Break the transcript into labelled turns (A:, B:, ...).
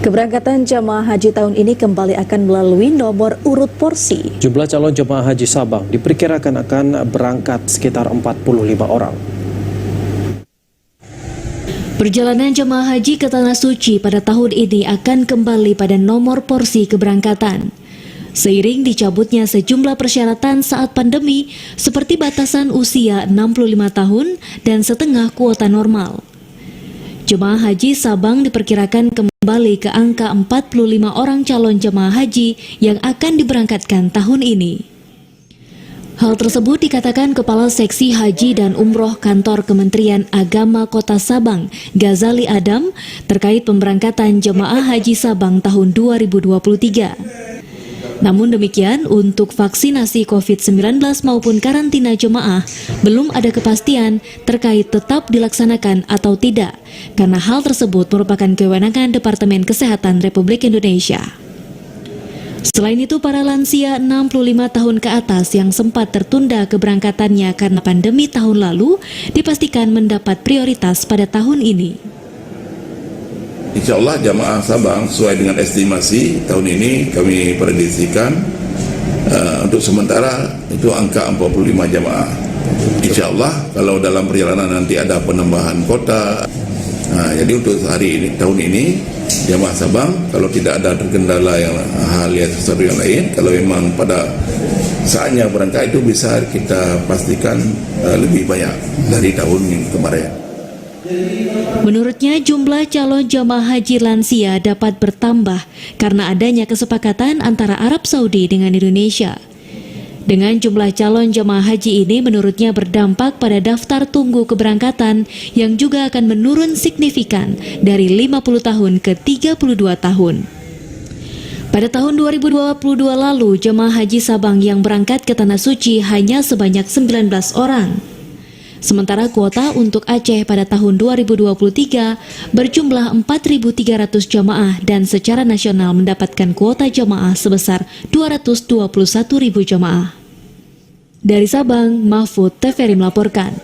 A: Keberangkatan jemaah haji tahun ini kembali akan melalui nomor urut porsi.
B: Jumlah calon jemaah haji Sabang diperkirakan akan berangkat sekitar 45 orang.
C: Perjalanan jemaah haji ke Tanah Suci pada tahun ini akan kembali pada nomor porsi keberangkatan. Seiring dicabutnya sejumlah persyaratan saat pandemi seperti batasan usia 65 tahun dan setengah kuota normal. Jemaah haji Sabang diperkirakan kembali ke angka 45 orang calon jemaah haji yang akan diberangkatkan tahun ini. Hal tersebut dikatakan Kepala Seksi Haji dan Umroh Kantor Kementerian Agama Kota Sabang, Ghazali Adam, terkait pemberangkatan jemaah haji Sabang tahun 2023. Namun demikian, untuk vaksinasi COVID-19 maupun karantina jemaah, belum ada kepastian terkait tetap dilaksanakan atau tidak, karena hal tersebut merupakan kewenangan Departemen Kesehatan Republik Indonesia. Selain itu, para lansia 65 tahun ke atas yang sempat tertunda keberangkatannya karena pandemi tahun lalu, dipastikan mendapat prioritas pada tahun ini.
D: Insya Allah jamaah Sabang sesuai dengan estimasi tahun ini kami prediksikan untuk sementara itu angka 45 jamaah. Insya Allah kalau dalam perjalanan nanti ada penambahan kota, jadi untuk hari ini tahun ini jamaah Sabang kalau tidak ada terkendala yang hal yang sesuatu yang lain, kalau memang pada saatnya berangkat itu bisa kita pastikan lebih banyak dari tahun kemarin.
C: Menurutnya, jumlah calon jamaah haji lansia dapat bertambah karena adanya kesepakatan antara Arab Saudi dengan Indonesia. Dengan jumlah calon jamaah haji ini menurutnya berdampak pada daftar tunggu keberangkatan yang juga akan menurun signifikan dari 50 tahun ke 32 tahun. Pada tahun 2022 lalu, jemaah haji Sabang yang berangkat ke Tanah Suci hanya sebanyak 19 orang. Sementara kuota untuk Aceh pada tahun 2023 berjumlah 4.300 jamaah dan secara nasional mendapatkan kuota jamaah sebesar 221.000 jamaah. Dari Sabang, Mahfud TVRI melaporkan.